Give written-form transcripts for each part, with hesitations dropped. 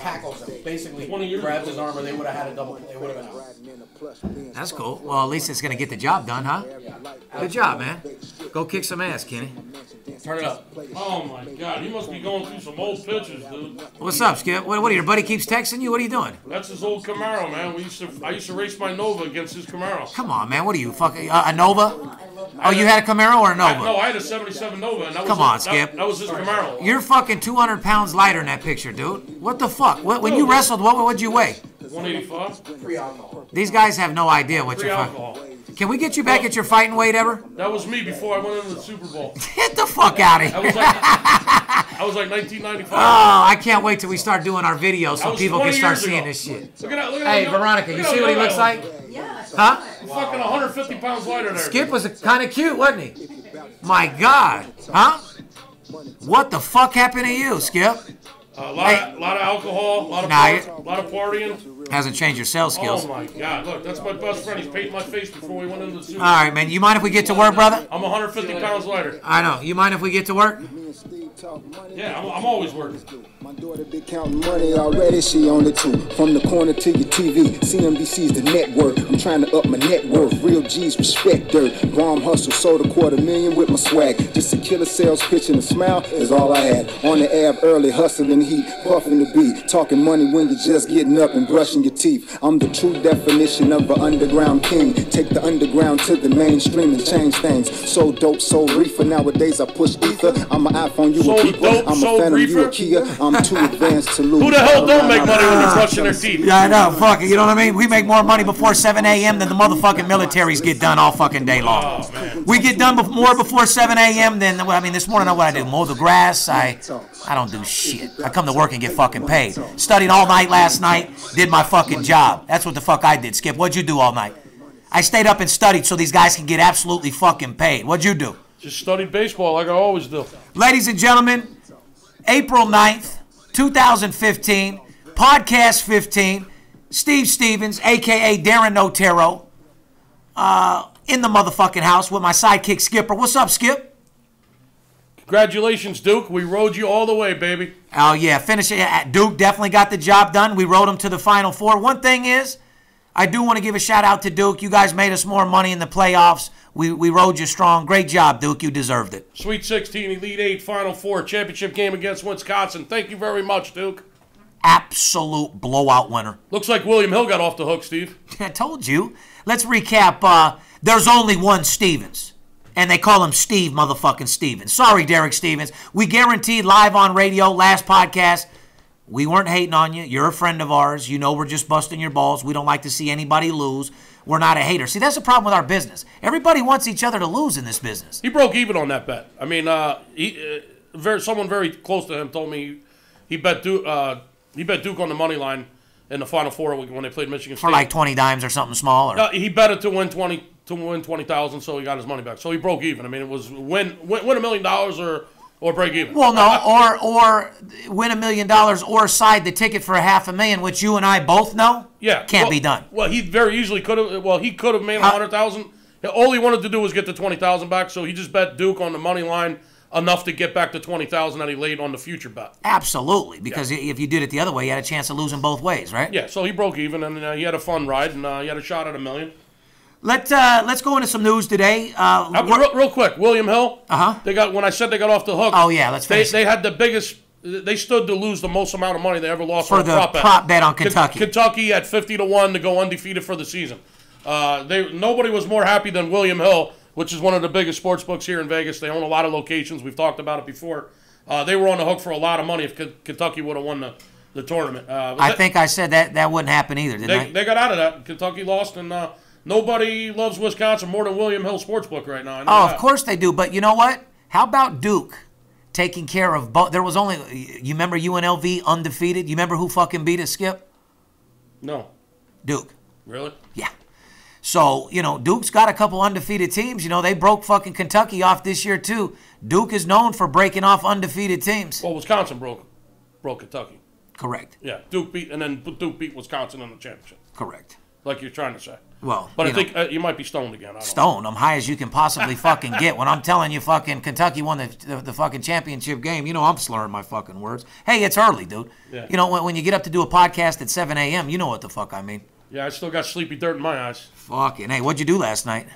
tackles him. Basically, grabs his arm, or they would have had a double. They would have been out. That's cool. Well, at least it's going to get the job done, huh? Good job, man. Go kick some ass, Kenny. Turn it up. Oh, my God. He must be going through some old pictures, dude. What's up, Skip? What your buddy keeps texting you? What are you doing? That's his old Camaro, man. I used to race my Nova against his Camaro. Come on, man. What are you, fucking a Nova? Oh, you had a Camaro or a Nova? No, I had a 77 Nova. And that Come was on, Skip. That was his Camaro. You're fucking 200 pounds lighter in that picture, dude. What the fuck? When you wrestled, what'd you weigh? 185. Free alcohol. These guys have no idea what Free you're alcohol. Can we get you back at your fighting weight ever? That was me before I went into the Super Bowl. Get the fuck out of here. I was like 1995. Oh, I can't wait till we start doing our videos so people can start seeing ago. this shit. Look at that, Hey, Veronica, you see what he looks like? Yeah. Huh? Fucking 150 pounds lighter there. Skip was kind of cute, wasn't he? My God. Huh? What the fuck happened to you, Skip? A lot of alcohol, a lot of partying. Hasn't changed your sales skills. Oh my God! Look, that's my best friend. He's painted my face before we went into the Super Bowl. All right, man. You mind if we get to work, brother? I'm 150 pounds lighter. I know. You mind if we get to work? Yeah, I'm always working. My daughter be counting money already, she on it too. From the corner to your TV, CNBC's the network. I'm trying to up my net worth. Real G's respect dirt. Bomb hustle, sold $250,000 with my swag. Just a killer sales pitch and a smile is all I had. On the ab early, hustling heat, puffing the beat. Talking money when you're just getting up and brushing your teeth. I'm the true definition of an underground king. Take the underground to the mainstream and change things. So dope, so reefer. Nowadays I push ether. I'm an iPhone, you a beeper. I'm a Phantom, you a Kia. I'm too advanced to lose. Who the hell don't make money when they're brushing their teeth? Yeah, I know. Fuck it. You know what I mean? We make more money before 7 a.m. than the motherfucking militaries get done all fucking day long. Oh, We get done more before 7 a.m. than, I mean, this morning, what I do? Mow the grass. I don't do shit. I come to work and get fucking paid. Studied all night last night. Did my fucking job. That's what the fuck I did, Skip. What'd you do all night? I stayed up and studied so these guys can get absolutely fucking paid. What'd you do? Just studied baseball like I always do. Ladies and gentlemen, April 9th, 2015, Podcast 15, Steve Stevens, a.k.a. Darren Notero, in the motherfucking house with my sidekick Skipper. What's up, Skip? Congratulations, Duke. We rode you all the way, baby. Oh, yeah, finish it. Duke definitely got the job done. We rode him to the Final Four. One thing is, I do want to give a shout-out to Duke. You guys made us more money in the playoffs. We rode you strong. Great job, Duke. You deserved it. Sweet 16, Elite 8, Final Four, championship game against Wisconsin. Thank you very much, Duke. Absolute blowout winner. Looks like William Hill got off the hook, Steve. I told you. Let's recap. There's only one Stevens, and they call him Steve motherfucking Stevens. Sorry, Derek Stevens. We guaranteed live on radio, last podcast. We weren't hating on you. You're a friend of ours. You know we're just busting your balls. We don't like to see anybody lose. We're not a hater. See, that's the problem with our business. Everybody wants each other to lose in this business. He broke even on that bet. I mean, someone very close to him told me he bet Duke on the money line in the Final Four when they played Michigan State For like 20 dimes or something small. Or? He bet it to win 20,000, so he got his money back. So he broke even. I mean, it was win $1 million or break even. Well, no, or win $1 million or side the ticket for $500,000, which you and I both know can't be done. Well, he very easily could have. Well, he could have made 100,000. All he wanted to do was get the 20,000 back, so he just bet Duke on the money line enough to get back the 20,000 that he laid on the future bet. Absolutely, because if you did it the other way, you had a chance of losing both ways, right? Yeah, so he broke even, and he had a fun ride, and he had a shot at $1 million. Let's go into some news today. Real quick, William Hill. They got when I said they got off the hook. Oh yeah, let's finish. They had the biggest. They stood to lose the most amount of money they ever lost for the prop bet on Kentucky. Kentucky at 50-1 to go undefeated for the season. Nobody was more happy than William Hill, which is one of the biggest sports books here in Vegas. They own a lot of locations. We've talked about it before. They were on the hook for a lot of money if Kentucky would have won the tournament. I think I said that wouldn't happen either, didn't I? They got out of that. Kentucky lost, and nobody loves Wisconsin more than William Hill Sportsbook right now. Of course they do. But you know what? How about Duke taking care of both? There was only, you remember UNLV undefeated? You remember who fucking beat us, Skip? No. Duke. Really? Yeah. So, Duke's got a couple undefeated teams. They broke fucking Kentucky off this year, too. Duke is known for breaking off undefeated teams. Well, Wisconsin broke Kentucky. Correct. Yeah, Duke beat Wisconsin in the championship. Correct. Like you're trying to say. Well, but I think you might be stoned again. I don't know. Stoned. I'm high as you can possibly fucking get. When I'm telling you fucking Kentucky won the fucking championship game, I'm slurring my fucking words. Hey, it's early, dude. Yeah. When you get up to do a podcast at 7 a.m., you know what the fuck I mean. Yeah, I still got sleepy dirt in my eyes. Fucking, hey, what'd you do last night?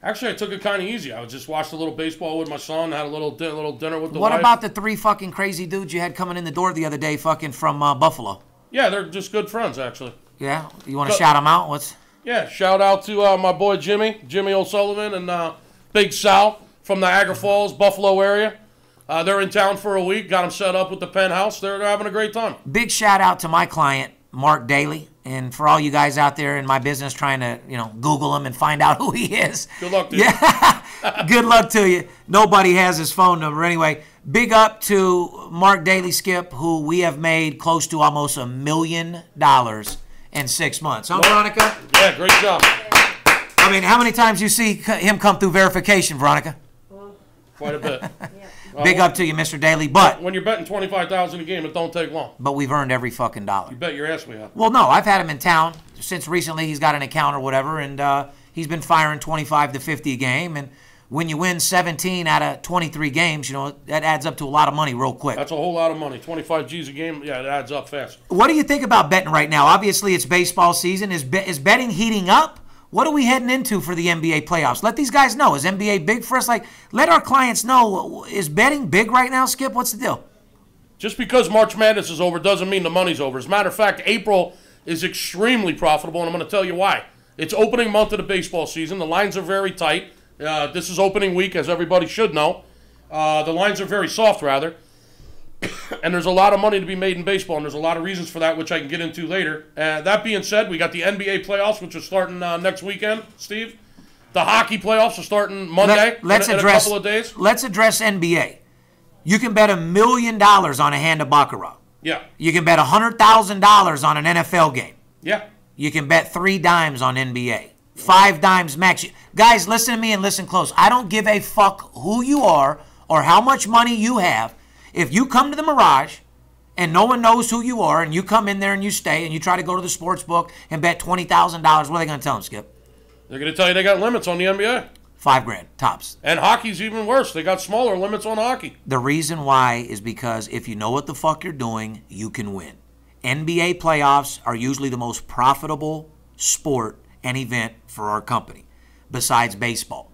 Actually, I took it kind of easy. I just watched a little baseball with my son, had a little dinner with the What wife. about the 3 fucking crazy dudes you had coming in the door the other day fucking from Buffalo? Yeah, they're just good friends, actually. Yeah? You want to shout them out? Yeah, shout out to my boy Jimmy O'Sullivan, and Big Sal from Niagara Falls, Buffalo area. They're in town for a week. Got them set up with the penthouse. They're having a great time. Big shout out to my client, Mark Daly. And for all you guys out there in my business trying to, Google him and find out who he is. Good luck to you. Yeah, good luck to you. Nobody has his phone number. Anyway, big up to Mark Daly, Skip, who we have made close to almost $1 million in 6 months. Huh, Veronica? Yeah, great job. I mean, how many times you see him come through verification, Veronica? Quite a bit. Big up to you, Mr. Daly. But when you're betting $25,000 a game, it don't take long. But we've earned every fucking dollar. You bet your ass we have. Well, no, I've had him in town since recently. He's got an account or whatever, and he's been firing 25 to 50 a game. And when you win 17 out of 23 games, that adds up to a lot of money real quick. That's a whole lot of money. 25 G's a game, yeah, it adds up fast. What do you think about betting right now? Obviously, it's baseball season. Is betting heating up? What are we heading into for the NBA playoffs? Let these guys know. Is NBA big for us? Let our clients know. Is betting big right now, Skip? What's the deal? Just because March Madness is over doesn't mean the money's over. As a matter of fact, April is extremely profitable, and I'm going to tell you why. It's opening month of the baseball season. The lines are very tight. This is opening week, as everybody should know. The lines are very soft, rather. And there's a lot of money to be made in baseball, and there's a lot of reasons for that, which I can get into later. That being said, we got the NBA playoffs, which are starting next weekend, Steve. The hockey playoffs are starting Monday in a couple of days. Let's address NBA. You can bet $1 million on a hand of baccarat. Yeah. You can bet $100,000 on an NFL game. Yeah. You can bet 3 dimes on NBA. 5 dimes max. Guys, listen to me and listen close. I don't give a fuck who you are or how much money you have. If you come to the Mirage and no one knows who you are and you come in there and you stay and you try to go to the sports book and bet $20,000, what are they going to tell them, Skip? They're going to tell you they got limits on the NBA. $5,000 tops. And hockey's even worse. They got smaller limits on hockey. The reason why is because if you know what the fuck you're doing, you can win. NBA playoffs are usually the most profitable sport and event for our company, besides baseball.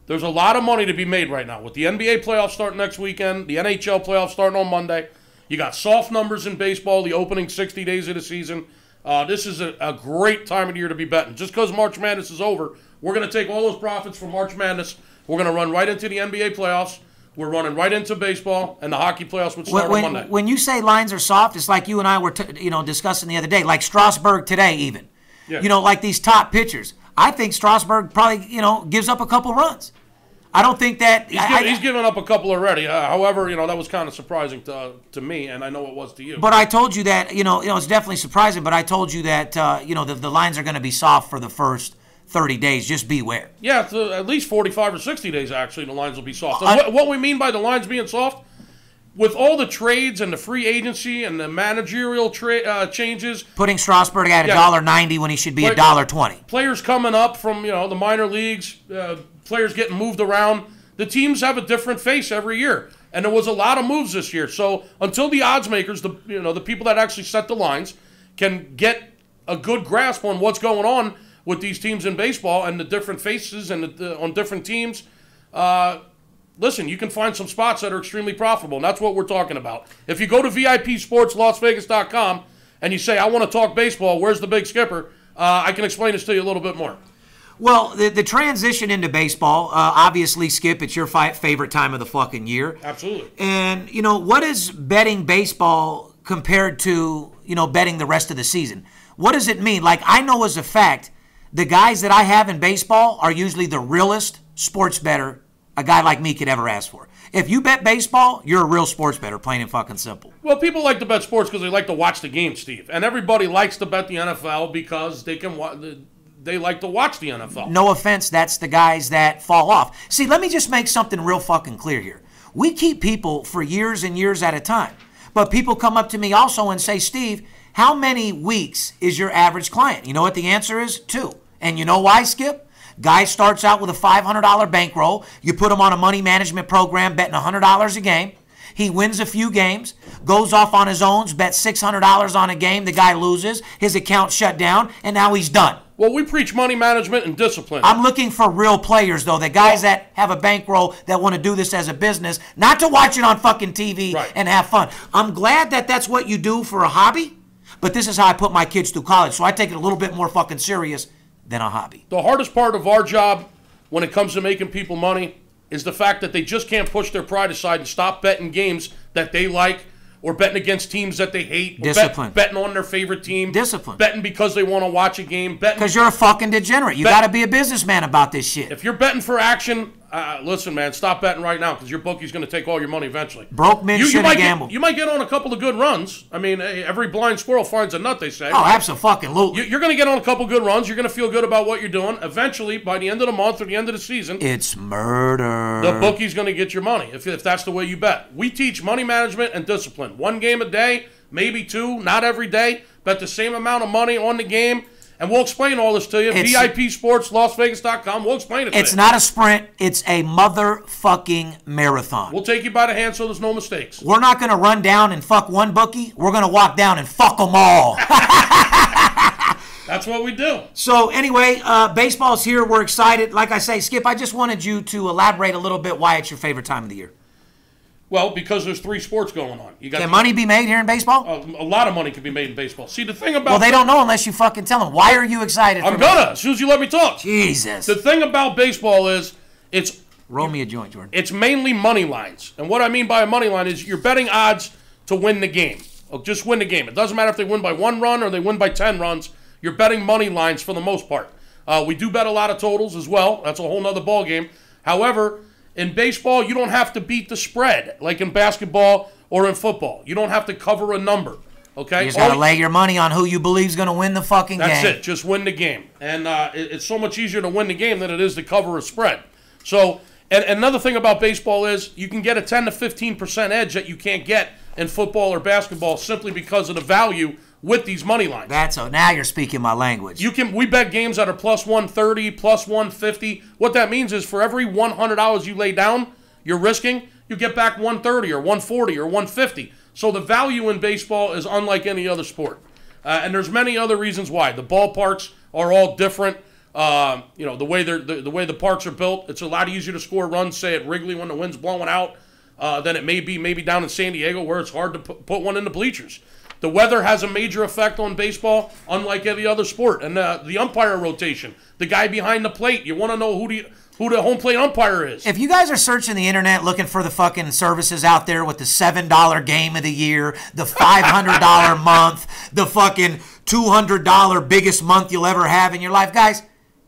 There's a lot of money to be made right now. With the NBA playoffs starting next weekend, the NHL playoffs starting on Monday, you got soft numbers in baseball, the opening 60 days of the season. This is a great time of the year to be betting. Just because March Madness is over, we're going to take all those profits from March Madness. We're going to run right into the NBA playoffs. We're running right into baseball, and the hockey playoffs would start on Monday. When you say lines are soft, it's like you and I were discussing the other day, like Strasburg today even. Yeah. Like these top pitchers. I think Strasburg probably, gives up a couple runs. I don't think that... He's given up a couple already. However, that was kind of surprising to me, and I know it was to you. But I told you that, it's definitely surprising, but I told you that, the lines are going to be soft for the first 30 days. Just beware. Yeah, at least 45 or 60 days, actually, the lines will be soft. What we mean by the lines being soft, with all the trades and the free agency and the managerial changes... Putting Strasburg at $1.90 when he should be $1.20. Players coming up from, the minor leagues... players getting moved around. The teams have a different face every year, and there was a lot of moves this year. So until the odds makers, the people that actually set the lines, can get a good grasp on what's going on with these teams in baseball and the different faces and on different teams, listen, you can find some spots that are extremely profitable, and that's what we're talking about. If you go to VIPSportsLasVegas.com and you say, I want to talk baseball, where's the big skipper? I can explain this to you a little bit more. Well, the transition into baseball, obviously, Skip, it's your favorite time of the fucking year. Absolutely. And, what is betting baseball compared to, betting the rest of the season? What does it mean? Like, I know as a fact, the guys that I have in baseball are usually the realest sports bettor a guy like me could ever ask for. If you bet baseball, you're a real sports bettor, plain and fucking simple. Well, people like to bet sports because they like to watch the game, Steve. And everybody likes to bet the NFL because they like to watch the NFL. No offense, that's the guys that fall off. See, let me just make something real fucking clear here. We keep people for years and years at a time. But people come up to me also and say, Steve, how many weeks is your average client? You know what the answer is? 2. And you know why, Skip? Guy starts out with a $500 bankroll. You put him on a money management program betting $100 a game. He wins a few games, goes off on his own, bets $600 on a game. The guy loses. His account shut down, and now he's done. Well, we preach money management and discipline. I'm looking for real players, though. The guys that have a bankroll that want to do this as a business, not to watch it on fucking TV and have fun. I'm glad that that's what you do for a hobby, but this is how I put my kids through college, so I take it a little bit more fucking serious than a hobby. The hardest part of our job when it comes to making people money is the fact that they just can't push their pride aside and stop betting games that they like or betting against teams that they hate. Or Discipline. Betting on their favorite team. Discipline. Betting because they want to watch a game. Because you're a fucking degenerate. You got to be a businessman about this shit. If you're betting for action, listen, man, stop betting right now because your bookie's going to take all your money eventually. Broke men shouldn't gamble. You might get on a couple of good runs. I mean, every blind squirrel finds a nut, they say. Oh, absolutely. You're going to get on a couple good runs. You're going to feel good about what you're doing. Eventually, by the end of the month or the end of the season, it's murder. The bookie's going to get your money if that's the way you bet. We teach money management and discipline. 1 game a day, maybe 2, not every day. Bet the same amount of money on the game. And we'll explain all this to you. VIP Sports, LasVegas.com. We'll explain it to you. It's not a sprint. It's a motherfucking marathon. We'll take you by the hand so there's no mistakes. We're not going to run down and fuck one bookie. We're going to walk down and fuck them all. That's what we do. So anyway, baseball's here. We're excited. Like I say, Skip, I just wanted you to elaborate a little bit why it's your favorite time of the year. Well, because there's 3 sports going on. Can money be made here in baseball? A lot of money can be made in baseball. See, the thing about... Well, they don't know unless you fucking tell them. Why are you excited? I'm gonna, as soon as you let me talk. Jesus. The thing about baseball is it's... Roll me a joint, Jordan. It's mainly money lines. And what I mean by a money line is you're betting odds to win the game. Just win the game. It doesn't matter if they win by 1 run or they win by 10 runs. You're betting money lines for the most part. We do bet a lot of totals as well. That's a whole nother ball game. However... in baseball, you don't have to beat the spread like in basketball or in football. You don't have to cover a number, okay? You just got to lay your money on who you believe is going to win the fucking game. That's it. Just win the game. And it's so much easier to win the game than it is to cover a spread. So, and another thing about baseball is you can get a 10 to 15% edge that you can't get in football or basketball simply because of the value with these money lines. Now you're speaking my language. We bet games that are plus 130, plus 150. What that means is for every $100 you lay down, you're risking, you get back 130 or 140 or 150. So the value in baseball is unlike any other sport. And there's many other reasons why. The ballparks are all different. The way the parks are built, it's a lot easier to score runs, say at Wrigley when the wind's blowing out, than it may be maybe down in San Diego where it's hard to put one in the bleachers. The weather has a major effect on baseball, unlike any other sport. And the umpire rotation, the guy behind the plate, you want to know who the home plate umpire is. If you guys are searching the internet looking for the fucking services out there with the $7 game of the year, the $500 month, the fucking $200 biggest month you'll ever have in your life, guys,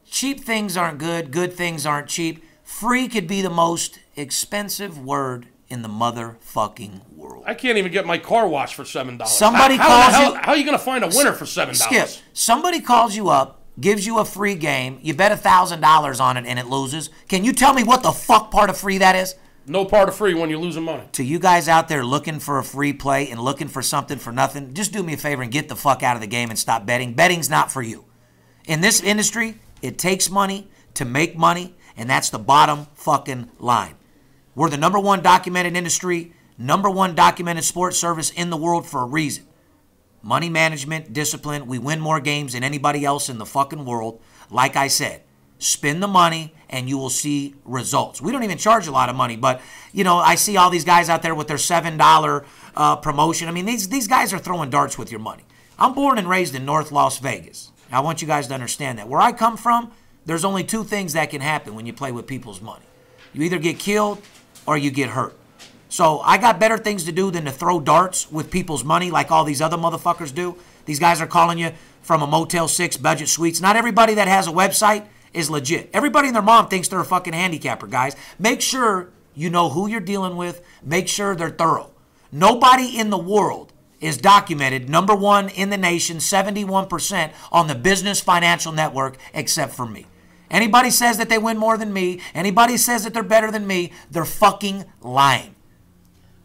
cheap things aren't good. Good things aren't cheap. Free could be the most expensive word in the motherfucking world. I can't even get my car washed for $7. How are you going to find a winner for $7? Skip, somebody calls you up, gives you a free game, you bet $1,000 on it and it loses. Can you tell me what the fuck part of free that is? No part of free when you're losing money. To you guys out there looking for a free play and looking for something for nothing, just do me a favor and get the fuck out of the game and stop betting. Betting's not for you. In this industry, it takes money to make money, and that's the bottom fucking line. We're the #1 documented industry, #1 documented sports service in the world for a reason. Money management, discipline, we win more games than anybody else in the fucking world. Like I said, spend the money and you will see results. We don't even charge a lot of money, but, I see all these guys out there with their $7 promotion. I mean, these guys are throwing darts with your money. I'm born and raised in North Las Vegas. I want you guys to understand that. Where I come from, there's only 2 things that can happen when you play with people's money. You either get killed or you get hurt. So I got better things to do than to throw darts with people's money like all these other motherfuckers do. These guys are calling you from a Motel 6 budget suites. Not everybody that has a website is legit. Everybody and their mom thinks they're a fucking handicapper, guys. Make sure you know who you're dealing with. Make sure they're thorough. Nobody in the world is documented #1 in the nation, 71% on the Business Financial Network except for me. Anybody says that they win more than me, anybody says that they're better than me, they're fucking lying.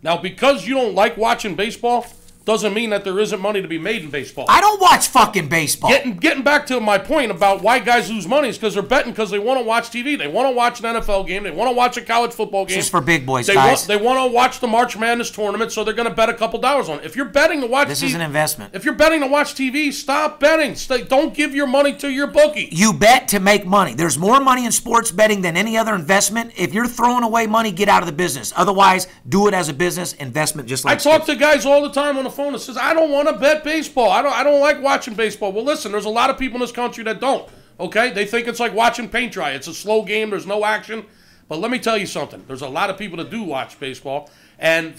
Now, because you don't like watching baseball, doesn't mean that there isn't money to be made in baseball. I don't watch fucking baseball. Getting back to my point about why guys lose money is because they're betting because they want to watch TV. They want to watch an NFL game. They want to watch a college football game. This is for big boys, guys. They want to watch the March Madness tournament, so they're going to bet a couple dollars on it. If you're betting to watch this is an investment. If you're betting to watch TV, stop betting. Don't give your money to your bookie. You bet to make money. There's more money in sports betting than any other investment. If you're throwing away money, get out of the business. Otherwise, do it as a business investment just like I talk to guys all the time on the phone that says, I don't want to bet baseball. I don't like watching baseball. Well, listen, there's a lot of people in this country that don't. Okay? They think it's like watching paint dry. It's a slow game. There's no action. But let me tell you something. There's a lot of people that do watch baseball. And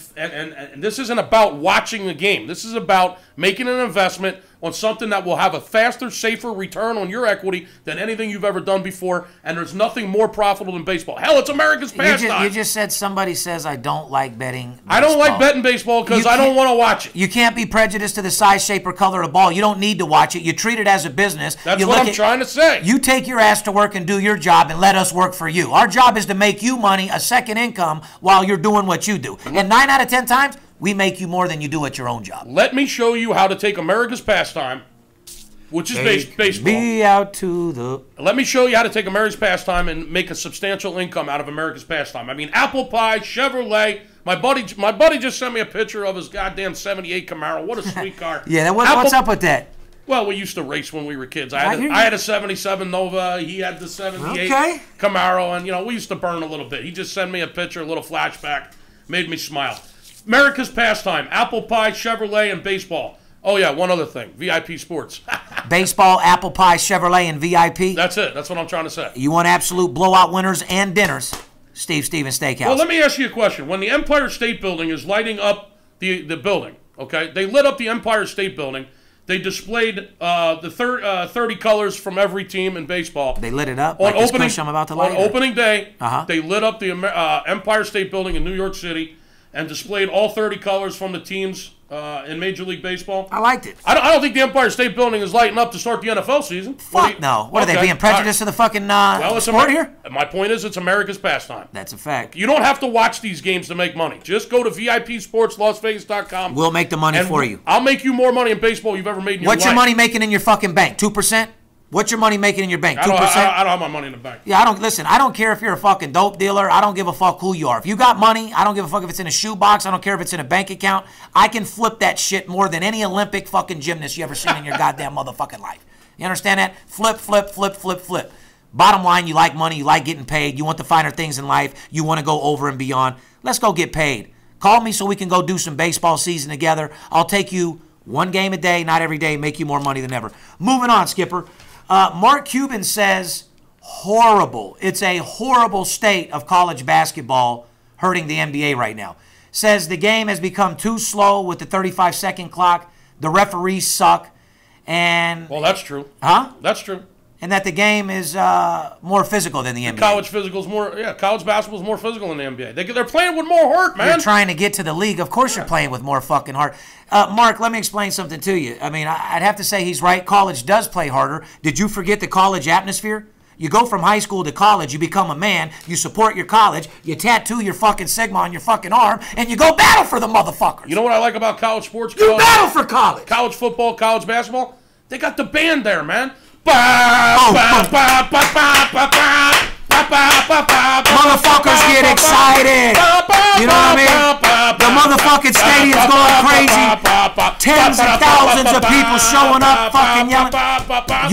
this isn't about watching the game. This is about making an investment on something that will have a faster, safer return on your equity than anything you've ever done before. And there's nothing more profitable than baseball. Hell, it's America's pastime. You just said somebody says I don't like betting baseball. I don't like betting baseball because I don't want to watch it. You can't be prejudiced to the size, shape, or color of the ball. You don't need to watch it. You treat it as a business. That's what I'm trying to say. You take your ass to work and do your job and let us work for you. Our job is to make you money, a second income, while you're doing what you do. And 9 out of 10 times, we make you more than you do at your own job. Let me show you how to take America's pastime, which is baseball. Be out to the... Let me show you how to take America's pastime and make a substantial income out of America's pastime. I mean, apple pie, Chevrolet. My buddy just sent me a picture of his goddamn 78 Camaro. What a sweet car. Yeah, what's up with that? Well, we used to race when we were kids. I had a 77 Nova. He had the 78 Camaro, and, we used to burn a little bit. He just sent me a picture, a little flashback. Made me smile. America's pastime, apple pie, Chevrolet, and baseball. Oh, yeah, one other thing, VIP Sports. Baseball, apple pie, Chevrolet, and VIP? That's it. That's what I'm trying to say. You want absolute blowout winners and dinners. Stevens Steakhouse. Well, let me ask you a question. When the Empire State Building is lighting up the building, okay, they lit up the Empire State Building. They displayed the 30 colors from every team in baseball. They lit it up? On like opening, I'm about to light on opening day, they lit up the Empire State Building in New York City and displayed all 30 colors from the teams in Major League Baseball. I liked it. I don't think the Empire State Building is lighting up to start the NFL season. Fuck no. What are they, being prejudiced to the fucking sport here? My point is, it's America's pastime. That's a fact. You don't have to watch these games to make money. Just go to VIPSportsLasVegas.com. We'll make the money for you. I'll make you more money in baseball you've ever made in your life. What's your money making in your fucking bank? 2%? What's your money making in your bank? 2%? I don't have my money in the bank. Yeah, I don't care if you're a fucking dope dealer. I don't give a fuck who you are. If you got money, I don't give a fuck if it's in a shoebox. I don't care if it's in a bank account. I can flip that shit more than any Olympic fucking gymnast you ever seen in your goddamn motherfucking life. You understand that? Flip, flip, flip, flip, flip. Bottom line, you like money. You like getting paid. You want the finer things in life. You want to go over and beyond. Let's go get paid. Call me so we can go do some baseball season together. I'll take you one game a day, not every day, make you more money than ever. Moving on, Skipper. Mark Cuban says, horrible. It's a horrible state of college basketball hurting the NBA right now. Says the game has become too slow with the 35-second clock. The referees suck. And well, that's true. Huh? That's true. And that the game is more physical than the NBA. College basketball is more physical than the NBA. They're playing with more heart, man. You're trying to get to the league. Of course you're playing with more fucking heart. Mark, let me explain something to you. I mean, I'd have to say he's right. College does play harder. Did you forget the college atmosphere? You go from high school to college, you become a man, you support your college, you tattoo your fucking Sigma on your fucking arm, and you go battle for the motherfuckers. You know what I like about college sports? You battle for college. College football, college basketball. They got the band there, man. Motherfuckers get excited. You know what I mean? The motherfucking stadium's going crazy. Tens of thousands of people showing up, fucking yelling.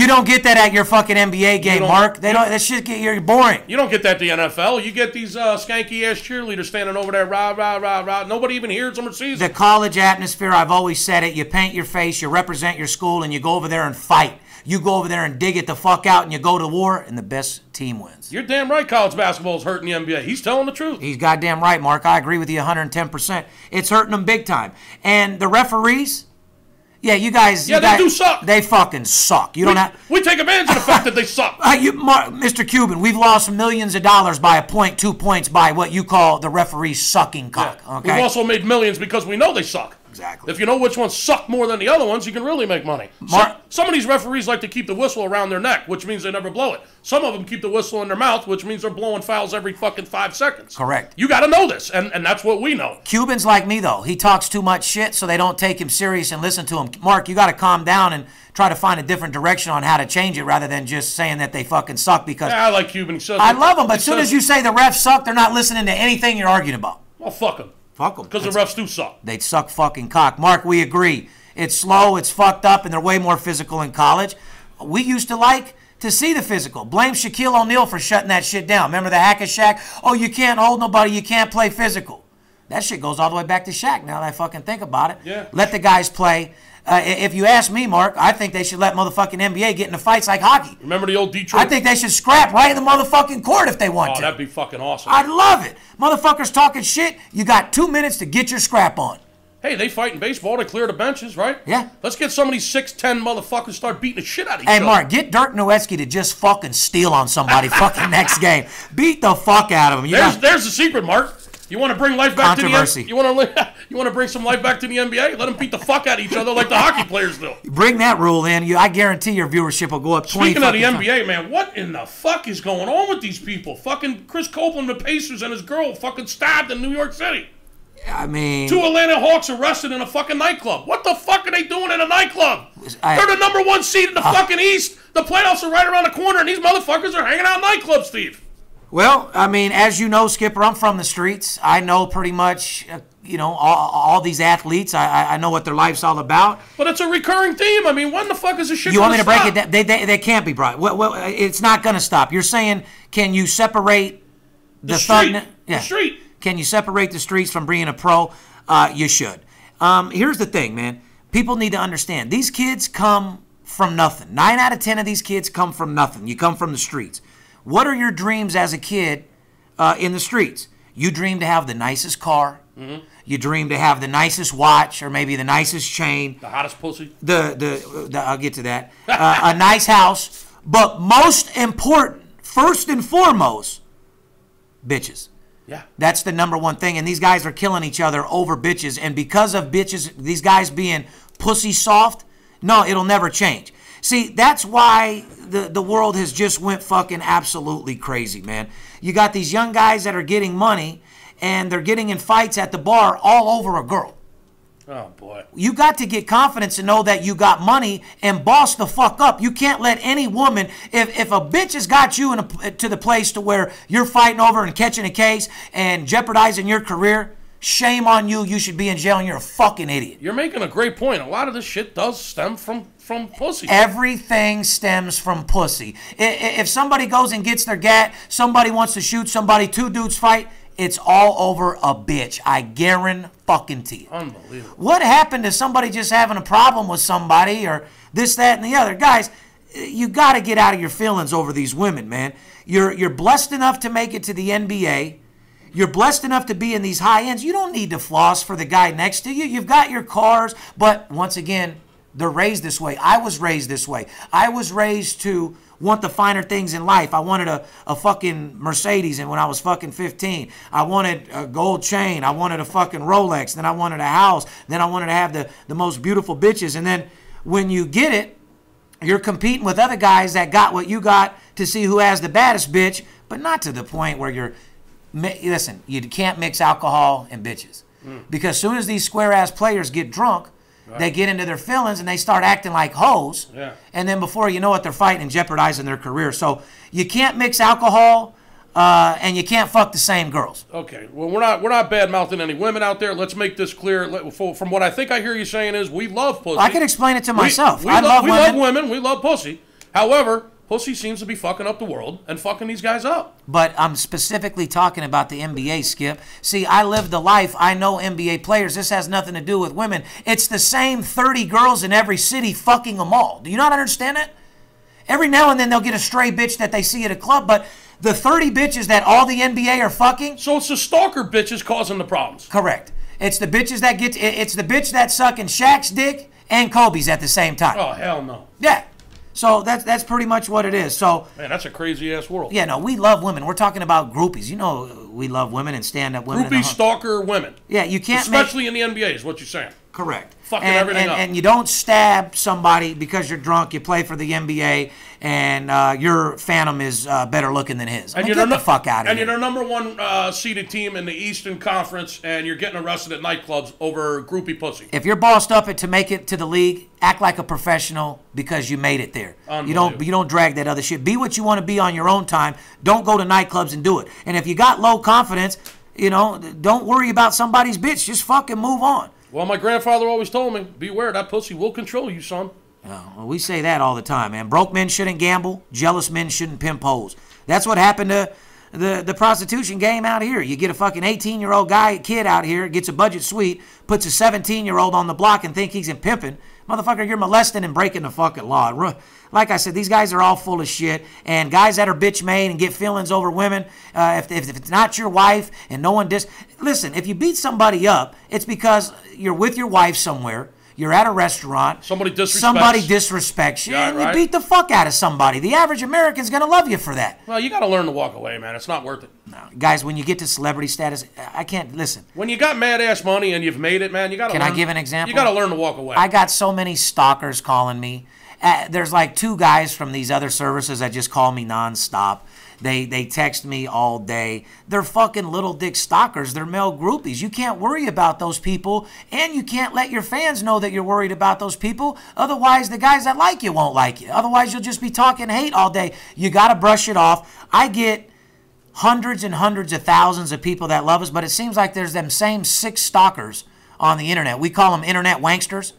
You don't get that at your fucking NBA game, Mark. That shit you're boring. You don't get that at the NFL. You get these skanky ass cheerleaders standing over there, rah rah rah rah. Nobody even hears them or sees them. The college atmosphere, I've always said it. You paint your face, you represent your school, and you go over there and fight. You go over there and dig it the fuck out, and you go to war, and the best team wins. You're damn right college basketball is hurting the NBA. He's telling the truth. He's goddamn right, Mark. I agree with you 110%. It's hurting them big time. And the referees, they do suck. They fucking suck. We take advantage of the fact that they suck. Mr. Cuban, we've lost millions of dollars by a point, 2 points by what you call the referees sucking cock. Yeah. Okay? We've also made millions because we know they suck. Exactly. If you know which ones suck more than the other ones, you can really make money. Some of these referees like to keep the whistle around their neck, which means they never blow it. Some of them keep the whistle in their mouth, which means they're blowing fouls every fucking 5 seconds. Correct. You got to know this, and that's what we know. Cuban's like me, though. He talks too much shit, so they don't take him serious and listen to him. Mark, you got to calm down and try to find a different direction on how to change it rather than just saying that they fucking suck because... Yeah, I like Cuban. I love him, but as soon as you say the refs suck, they're not listening to anything you're arguing about. Well, fuck them. Fuck them. Because the refs do suck. They'd suck fucking cock. Mark, we agree. It's slow, it's fucked up, and they're way more physical in college. We used to like to see the physical. Blame Shaquille O'Neal for shutting that shit down. Remember the hack of Shaq? Oh, you can't hold nobody, you can't play physical. That shit goes all the way back to Shaq now that I fucking think about it. Yeah. Let the guys play. If you ask me, Mark, I think they should let motherfucking NBA get into fights like hockey. Remember the old Detroit? I think they should scrap right in the motherfucking court if they want to. Oh, that'd be fucking awesome. I'd love it. Motherfuckers talking shit, you got 2 minutes to get your scrap on. Hey, they fight in baseball. They clear the benches, right? Yeah. Let's get some of these 6'10" motherfuckers start beating the shit out of each other. Hey, Mark, get Dirk Nowitzki to just fucking steal on somebody fucking next game. Beat the fuck out of him. There's the secret, Mark. You want to bring life back to the Controversy. You want to bring some life back to the NBA? Let them beat the fuck out of each other like the hockey players do. Bring that rule in. I guarantee your viewership will go up 20. Speaking of the NBA, man, what in the fuck is going on with these people? Fucking Chris Copeland, the Pacers, and his girl fucking stabbed in New York City. I mean... 2 Atlanta Hawks arrested in a fucking nightclub. What the fuck are they doing in a nightclub? They're the number 1 seed in the fucking East. The playoffs are right around the corner, and these motherfuckers are hanging out in nightclubs, Steve. Well, I mean, as you know, Skipper, I'm from the streets. I know pretty much, all these athletes. I know what their life's all about. But it's a recurring theme. I mean, when the fuck is this shit You want me to break stop? it down? They can't be brought. Well, it's not going to stop. You're saying, can you separate the street? thug? The street. Can you separate the streets from being a pro? You should. Here's the thing, man. People need to understand. These kids come from nothing. 9 out of 10 of these kids come from nothing. You come from the streets. What are your dreams as a kid in the streets? You dream to have the nicest car. Mm-hmm. You dream to have the nicest watch or maybe the nicest chain. The hottest pussy. I'll get to that. A nice house. But most important, first and foremost, bitches. Yeah. That's the number 1 thing. And these guys are killing each other over bitches. And because of bitches, these guys being pussy soft, no, it'll never change. See, that's why the world has just went fucking absolutely crazy, man. You got these young guys that are getting money, and they're getting in fights at the bar all over a girl. Oh, boy. You got to get confidence to know that you got money and boss the fuck up. You can't let any woman, if a bitch has got you to the place to where you're fighting over and catching a case and jeopardizing your career, shame on you. You should be in jail and you're a fucking idiot. You're making a great point. A lot of this shit does stem from pussy. Everything stems from pussy. If somebody goes and gets their gat, somebody wants to shoot somebody, 2 dudes fight, it's all over a bitch. I guarantee you. Unbelievable. What happened to somebody just having a problem with somebody or this, that, and the other? Guys, you got to get out of your feelings over these women, man. You're blessed enough to make it to the NBA. You're blessed enough to be in these high ends. You don't need to floss for the guy next to you. You've got your cars. But once again, they're raised this way. I was raised this way. I was raised to want the finer things in life. I wanted a fucking Mercedes, and when I was fucking 15, I wanted a gold chain. I wanted a fucking Rolex. Then I wanted a house. Then I wanted to have the most beautiful bitches. And then when you get it, you're competing with other guys that got what you got to see who has the baddest bitch, but not to the point where you're... Listen, you can't mix alcohol and bitches. Because as soon as these square-ass players get drunk, they get into their feelings and they start acting like hoes. Yeah. And then before you know it, they're fighting and jeopardizing their career. So you can't mix alcohol and you can't fuck the same girls. Okay. Well, we're not bad-mouthing any women out there. Let's make this clear. From what I think I hear you saying is we love pussy. I can explain it to myself. We love women. We love pussy. However, pussy seems to be fucking up the world and fucking these guys up. But I'm specifically talking about the NBA, Skip. See, I live the life. I know NBA players. This has nothing to do with women. It's the same 30 girls in every city fucking them all. Do you not understand it? Every now and then they'll get a stray bitch that they see at a club, but the 30 bitches that all the NBA are fucking... So it's the stalker bitches causing the problems. Correct. It's the bitches that it's the bitch that's sucking Shaq's dick and Kobe's at the same time. Oh, hell no. Yeah. So that's pretty much what it is. So man, that's a crazy ass world. Yeah, no, we love women. We're talking about groupies. You know, we love women and stand up women. Groupie stalker women. Yeah, you can't especially in the NBA is what you're saying. Correct. Fucking everything up. And you don't stab somebody because you're drunk. You play for the NBA, and your Phantom is better looking than his. I mean, get the fuck out of here. And you're the number one seeded team in the Eastern Conference, and you're getting arrested at nightclubs over groupie pussy. If you're bossed up to make it to the league, act like a professional because you made it there. You don't drag that other shit. Be what you want to be on your own time. Don't go to nightclubs and do it. And if you got low confidence, don't worry about somebody's bitch. Just fucking move on. Well, my grandfather always told me, beware, that pussy will control you, son. Well, we say that all the time, man. Broke men shouldn't gamble. Jealous men shouldn't pimp hoes. That's what happened to the prostitution game out here. You get a fucking 18-year-old kid out here, gets a budget suite, puts a 17-year-old on the block and think he's in pimping. Motherfucker, you're molesting and breaking the fucking law. Like I said, these guys are all full of shit. And guys that are bitch made and get feelings over women, if it's not your wife and no one listen, if you beat somebody up, it's because you're with your wife somewhere. You're at a restaurant. Somebody disrespects you, and you beat the fuck out of somebody. The average American's going to love you for that. Well, you got to learn to walk away, man. It's not worth it. No, guys, when you get to celebrity status, I can't listen. When you got mad-ass money and you've made it, man, you got to Can I give an example? You got to learn to walk away. I got so many stalkers calling me. There's like 2 guys from these other services that just call me nonstop. They text me all day. They're fucking little dick stalkers. They're male groupies. You can't worry about those people, and you can't let your fans know that you're worried about those people. Otherwise, the guys that like you won't like you. Otherwise, you'll just be talking hate all day. You got to brush it off. I get hundreds and hundreds of thousands of people that love us, but it seems like there's them same 6 stalkers on the internet. We call them internet wanksters.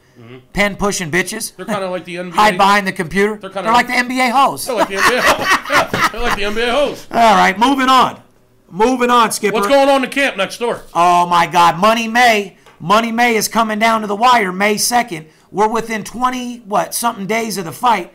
Pen pushing bitches. They're kind of like the NBA. Hide behind the computer. They're like the NBA hoes. They're like the NBA hoes. Yeah, they're like the NBA hoes. All right, moving on. Moving on, Skipper. What's going on in camp next door? Oh, my God. Money May is coming down to the wire May 2nd. We're within 20-something days of the fight.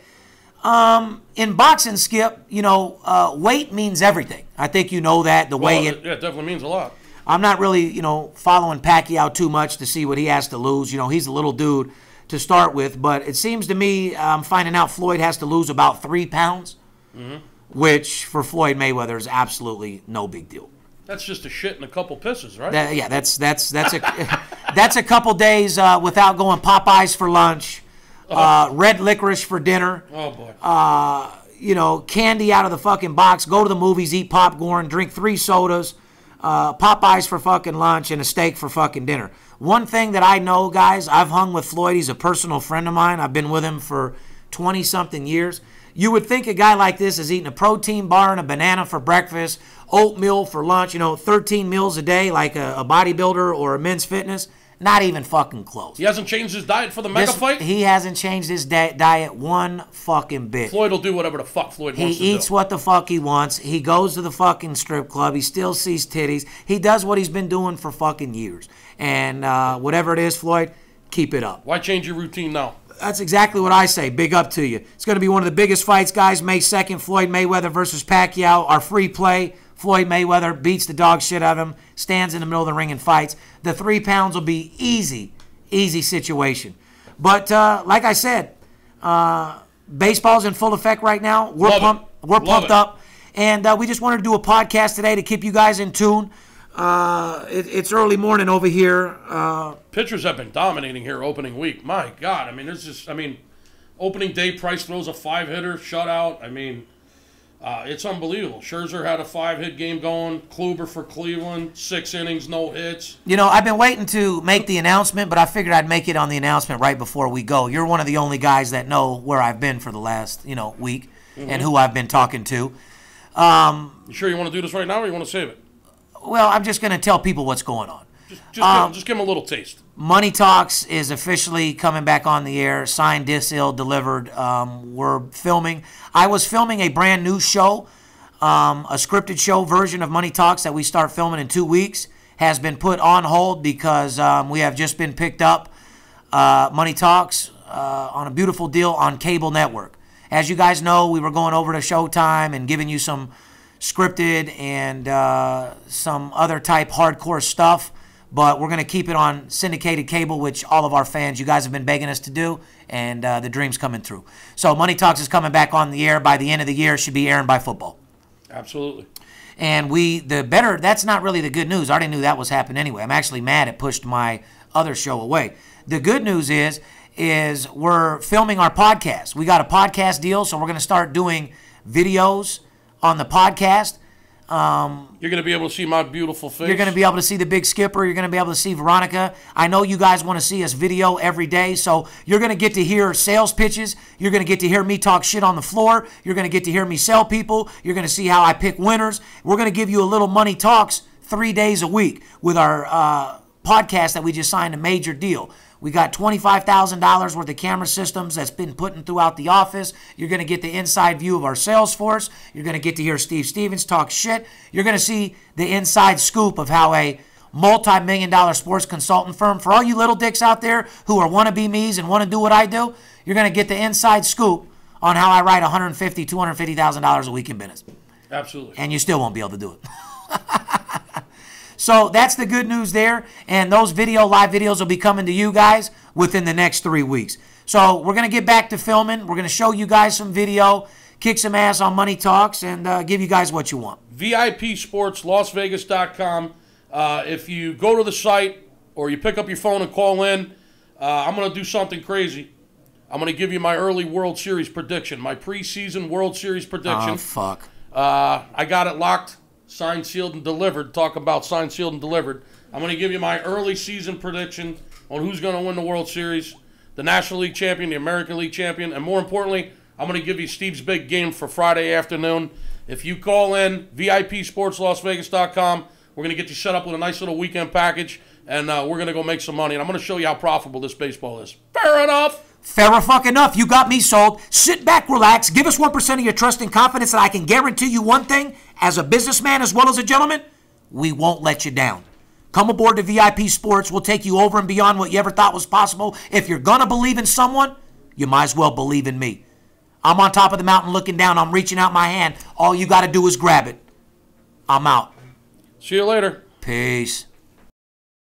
In boxing, Skip, weight means everything. I think you know that. It definitely means a lot. I'm not really, following Pacquiao too much to see what he has to lose. He's a little dude to start with. But it seems to me I'm finding out Floyd has to lose about 3 pounds, which for Floyd Mayweather is absolutely no big deal. That's just a shit and a couple pisses, right? That's a couple days without going Popeyes for lunch, red licorice for dinner. Oh, boy. Candy out of the fucking box, go to the movies, eat popcorn, drink 3 sodas. Popeyes for fucking lunch and a steak for fucking dinner. One thing that I know, guys, I've hung with Floyd. He's a personal friend of mine. I've been with him for 20-something years. You would think a guy like this is eating a protein bar and a banana for breakfast, oatmeal for lunch, 13 meals a day like a bodybuilder or a men's fitness. Not even fucking close. He hasn't changed his diet for the mega fight? He hasn't changed his diet one fucking bit. Floyd will do whatever the fuck Floyd wants to do. He eats what the fuck he wants. He goes to the fucking strip club. He still sees titties. He does what he's been doing for fucking years. And whatever it is, Floyd, keep it up. Why change your routine now? That's exactly what I say. Big up to you. It's going to be one of the biggest fights, guys. May 2nd, Floyd Mayweather versus Pacquiao. Our free play. Floyd Mayweather beats the dog shit out of him, stands in the middle of the ring and fights. The 3 pounds will be easy situation. But like I said, baseball's in full effect right now. We're pumped up. And we just wanted to do a podcast today to keep you guys in tune. It's early morning over here. Pitchers have been dominating here opening week. My God. Opening day, Price throws a 5-hitter, shutout. It's unbelievable. Scherzer had a 5-hit game going. Kluber for Cleveland, 6 innings, no hits. I've been waiting to make the announcement, but I figured I'd make it on the announcement right before we go. You're one of the only guys that know where I've been for the last, week and who I've been talking to. You sure you want to do this right now or you want to save it? Well, I'm just going to tell people what's going on. Just give them a little taste. Money Talks is officially coming back on the air. Signed, delivered. We're filming. I was filming a brand new show, a scripted show version of Money Talks that we start filming in 2 weeks. Has been put on hold because we have just been picked up, Money Talks, on a beautiful deal on cable network. As you guys know, we were going over to Showtime and giving you some scripted and some other type hardcore stuff. But we're going to keep it on syndicated cable, which all of our fans, you guys have been begging us to do, and the dream's coming through. So Money Talks is coming back on the air. By the end of the year, it should be airing by football. Absolutely. And that's not really the good news. I already knew that was happening anyway. I'm actually mad it pushed my other show away. The good news is we're filming our podcast. We got a podcast deal, so we're going to start doing videos on the podcast. You're going to be able to see my beautiful face. You're going to be able to see the big skipper. You're going to be able to see Veronica. I know you guys want to see us video every day, so you're going to get to hear sales pitches. You're going to get to hear me talk shit on the floor. You're going to get to hear me sell people. You're going to see how I pick winners. We're going to give you a little money talks 3 days a week with our podcast that we just signed a major deal. We got $25,000 worth of camera systems that's been put in throughout the office. You're going to get the inside view of our sales force. You're going to get to hear Steve Stevens talk shit. You're going to see the inside scoop of how a multi-million-dollar sports consultant firm, for all you little dicks out there who are wannabe me's and want to do what I do, you're going to get the inside scoop on how I write $150,000, $250,000 a week in business. Absolutely. And you still won't be able to do it. So that's the good news there, and those live videos will be coming to you guys within the next 3 weeks. So we're going to get back to filming. We're going to show you guys some video, kick some ass on Money Talks, and give you guys what you want. VIPSportsLasVegas.com. If you go to the site or you pick up your phone and call in, I'm going to do something crazy. I'm going to give you my early World Series prediction, my preseason World Series prediction. Oh, fuck. I got it locked. Signed, sealed, and delivered. Talk about signed, sealed, and delivered. I'm going to give you my early season prediction on who's going to win the World Series, the National League champion, the American League champion, and more importantly, I'm going to give you Steve's big game for Friday afternoon. If you call in, VIPSportsLasVegas.com, we're going to get you set up with a nice little weekend package, and we're going to go make some money. And I'm going to show you how profitable this baseball is. Fair enough. Fair fuck enough. You got me sold. Sit back, relax, give us 1% of your trust and confidence, and I can guarantee you one thing, as a businessman as well as a gentleman, we won't let you down. Come aboard to VIP Sports. We'll take you over and beyond what you ever thought was possible. If you're going to believe in someone, you might as well believe in me. I'm on top of the mountain looking down. I'm reaching out my hand. All you got to do is grab it. I'm out. See you later. Peace.